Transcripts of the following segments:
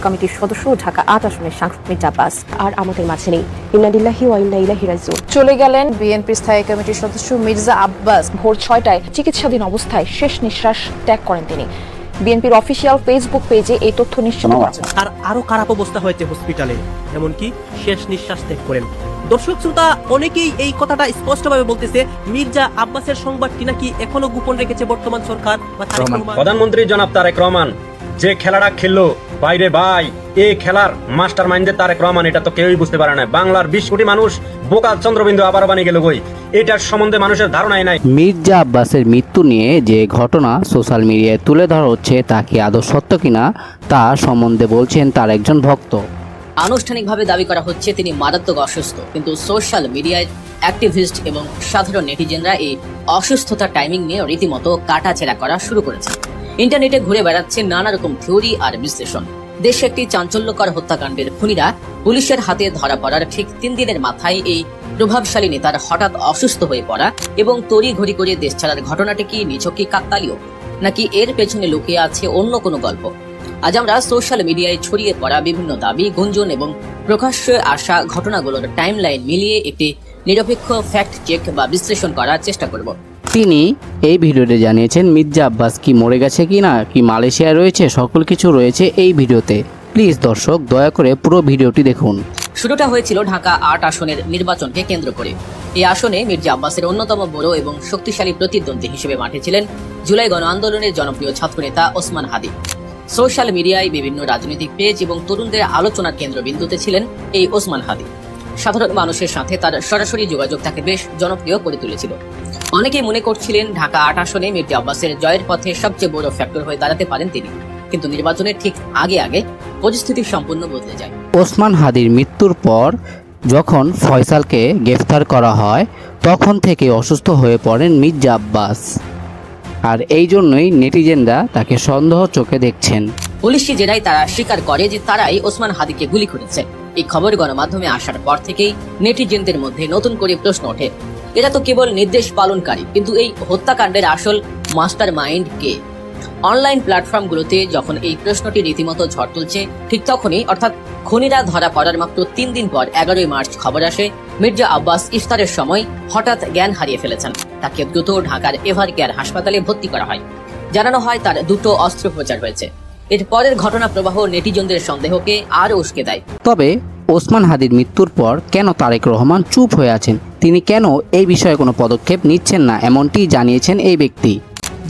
কমিটির সদস্য ঢাকা ৮ আসনের সাংসদ মির্জা আব্বাস আর আমাদের মাঝে নেই। ইন্না লিল্লাহি ওয়া ইন্না ইলাইহি রাজিউন। চলে গেলেন বিএনপি স্থায়ী কমিটির সদস্য মির্জা আব্বাস। ভোর ৬টায় চিকিৎসাধীন অবস্থায় শেষ নিঃশ্বাস ত্যাগ করেন তিনি। বিএনপির অফিসিয়াল ফেসবুক পেজে এই তথ্য নিশ্চিত করেছেন। আর আরো খারাপ অবস্থা হয়েছে হসপিটালে, এমনকি শেষ নিঃশ্বাস ত্যাগ করেন। দর্শক শ্রোতা, অনেকেই এই কথাটা স্পষ্টভাবে বলতেছে, মির্জা আব্বাসের সংবাদটি নাকি এখনো গোপন রেখেছে বর্তমান সরকার বা তারেক রহমান। প্রধানমন্ত্রী জনাব তারেক রহমান যে খেলাটা খেললো, বাইরে ভাই এই খেলার মাস্টার মাইন্ডে তারেক রহমান, এটা তো কেউই বুঝতে পারে না। বাংলার ২০ কোটি মানুষ বোকা চন্দ্রবিন্দু আবার বানিয়ে গেল কই, এটার সম্বন্ধে মানুষের ধারণাই নাই। মির্জা আব্বাসের মৃত্যু নিয়ে যে ঘটনা সোশ্যাল মিডিয়ায় তুলে ধরা হচ্ছে তা কি আদৌ সত্য কিনা তা সম্বন্ধে বলছেন তার একজন ভক্ত। আনুষ্ঠানিকভাবে দাবি করা হচ্ছে তিনি মারাত্মক অসুস্থ, কিন্তু সোশ্যাল মিডিয়ায় অ্যাক্টিভিস্ট এবং সাধারণ নেটিজেনরা এই অসুস্থতার টাইমিং নিয়ে রীতিমতো কাটাছেড়া করা শুরু করেছে। ইন্টারনেটে ঘুরে বেড়াচ্ছে নানা রকম থিওরি আর বিশ্লেষণ। দেশে একটি চাঞ্চল্যকর হত্যাকাণ্ডের খুনিরা পুলিশের হাতে ধরা পড়ার ঠিক ৩ দিনের মাথায় এই প্রভাবশালী নেতার হঠাৎ অসুস্থ হয়ে পড়া এবং তড়িঘড়ি করে দেশ ছাড়ার ঘটনাটি কি নিছকই কাকতালীয়, নাকি এর পেছনে লুকিয়ে আছে অন্য কোনো গল্প? আজ আমরা সোশ্যাল মিডিয়ায় ছড়িয়ে পড়া বিভিন্ন দাবি, গুঞ্জন এবং প্রকাশ্যে আসা ঘটনাগুলোর টাইমলাইন মিলিয়ে একটি নিরপেক্ষ ফ্যাক্ট চেক বা বিশ্লেষণ করার চেষ্টা করব। তিনি এই ভিডিওতে জানিয়েছেন মির্জা আব্বাস কি মরে গেছে কিনা, কি মালয়েশিয়ায় রয়েছে, সকল কিছু রয়েছে এই ভিডিওতে। প্লিজ দর্শক দয়া করে পুরো ভিডিওটি দেখুন। শুরুটা হয়েছিল ঢাকা ৮ আসনের নির্বাচনকে কেন্দ্র করে। এই আসনে মির্জা আব্বাসের অন্যতম বড় এবং শক্তিশালী প্রতিদ্বন্দ্বী হিসেবে মাঠে ছিলেন জুলাই গণ আন্দোলনের জনপ্রিয় ছাত্রনেতা ওসমান হাদি। সোশ্যাল মিডিয়ায় বিভিন্ন রাজনৈতিক পেজ এবং তরুণদের আলোচনার কেন্দ্রবিন্দুতে ছিলেন এই ওসমান হাদি। সাধারণ মানুষের সাথে তার সরাসরি যোগাযোগ তাকে বেশ জনপ্রিয় করে তুলেছিল। অনেকেই মনে করছিলেন ঢাকা ৮ আসনে মির্জা আব্বাসের জয়ের পথে সবচেয়ে বড় ফ্যাক্টর হয়ে দাঁড়াতে পারেন তিনি, কিন্তু নির্বাচনের ঠিক আগে আগে পরিস্থিতি সম্পূর্ণ বদলে যায়। ওসমান হাদির মৃত্যুর পর যখন ফয়সালকে গ্রেফতার করা হয় তখন থেকে অসুস্থ হয়ে পড়েন মির্জা আব্বাস, আর এই জন্যই নেটিজেনরা তাকে সন্দেহ চোখে দেখছেন। পুলিশি জেরায় তারা স্বীকার করে যে তারাই ওসমান হাদিকে গুলি করেছে। এই খবর গণমাধ্যমে আসার পর থেকেই নেটিজেনদের মধ্যে নতুন করে প্রশ্ন ওঠে, এরা তো কেবল নির্দেশ পালনকারী, কিন্তু এই হত্যাকাণ্ডের আসল মাস্টার মাইন্ড কে? অনলাইন প্ল্যাটফর্মগুলোতে যখন এই প্রশ্নটি রীতিমতো ঝড় তুলছে, ঠিক তখনই অর্থাৎ খুনিরা ধরা পড়ার মাত্র ৩ দিন পর ১১ই মার্চ খবর আসে মির্জা আব্বাস ইফতারের সময় হঠাৎ জ্ঞান হারিয়ে ফেলেছেন। তাকে দ্রুত ঢাকার এভার কেয়ার হাসপাতালে ভর্তি করা হয়। জানানো হয় তার দুটো অস্ত্রোপচার হয়েছে। এর পরের ঘটনা প্রবাহ নেটিজনদের সন্দেহকে আরও উস্কে দেয়। তবে ওসমান হাদির মৃত্যুর পর কেন তারেক রহমান চুপ হয়ে আছেন, তিনি কেন এই বিষয়ে কোনো পদক্ষেপ নিচ্ছেন না, এমনটি জানিয়েছেন এই ব্যক্তি।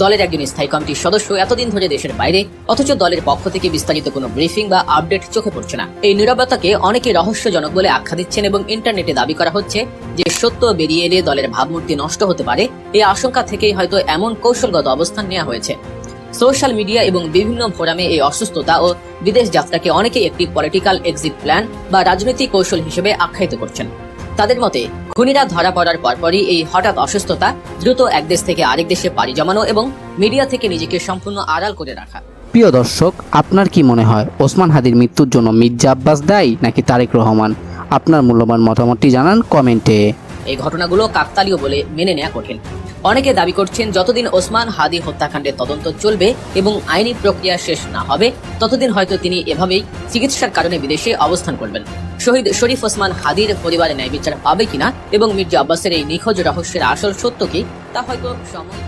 দলের একজন স্থায়ী কমিটির সদস্য এতদিন ধরে দেশের বাইরে, অথচ দলের পক্ষ থেকে বিস্তারিত কোনো ব্রিফিং বা আপডেট চোখে পড়ছে না। এই নীরবতাকে অনেকে রহস্যজনক বলে আখ্যা দিচ্ছেন এবং ইন্টারনেটে দাবি করা হচ্ছে যে সত্য বেরিয়ে এলে দলের ভাবমূর্তি নষ্ট হতে পারে। এই আশঙ্কা থেকেই হয়তো এমন কৌশলগত অবস্থান নেওয়া হয়েছে। সোশ্যাল মিডিয়া এবং বিভিন্ন ফোরামে এই অসুস্থতা ও বিদেশ যাত্রাকে অনেকেই একটি পলিটিক্যাল এক্সিট প্ল্যান বা রাজনৈতিক কৌশল হিসেবে আখ্যায়িত করছেন। তাদের মতে খুনিরা ধরা পড়ার পরপরই এই হঠাৎ অসুস্থতা, দ্রুত এক দেশ থেকে আরেক দেশে পাড়ি জমানো এবং মিডিয়া থেকে নিজেকে সম্পূর্ণ আড়াল করে রাখা। প্রিয় দর্শক, আপনার কি মনে হয় ওসমান হাদির মৃত্যুর জন্য মির্জা আব্বাস দায়ী নাকি তারেক রহমান? আপনার মূল্যবান মতামতটি জানান কমেন্টে। এই ঘটনাগুলো কাকতালীয় বলে মেনে নেওয়া কঠিন। অনেকে দাবি করছেন ওসমান ওসমান হাদি হত্যাকাণ্ডের তদন্ত চলবে এবং আইনি প্রক্রিয়া শেষ না হবে ততদিন হয়তো তিনি এভাবেই চিকিৎসার কারণে বিদেশে অবস্থান করবেন। শহীদ শরীফ ওসমান হাদির পরিবারে ন্যায় বিচার পাবে কিনা এবং মির্জা আব্বাসের এই নিখোঁজ রহস্যের আসল সত্য কি তা হয়তো সময়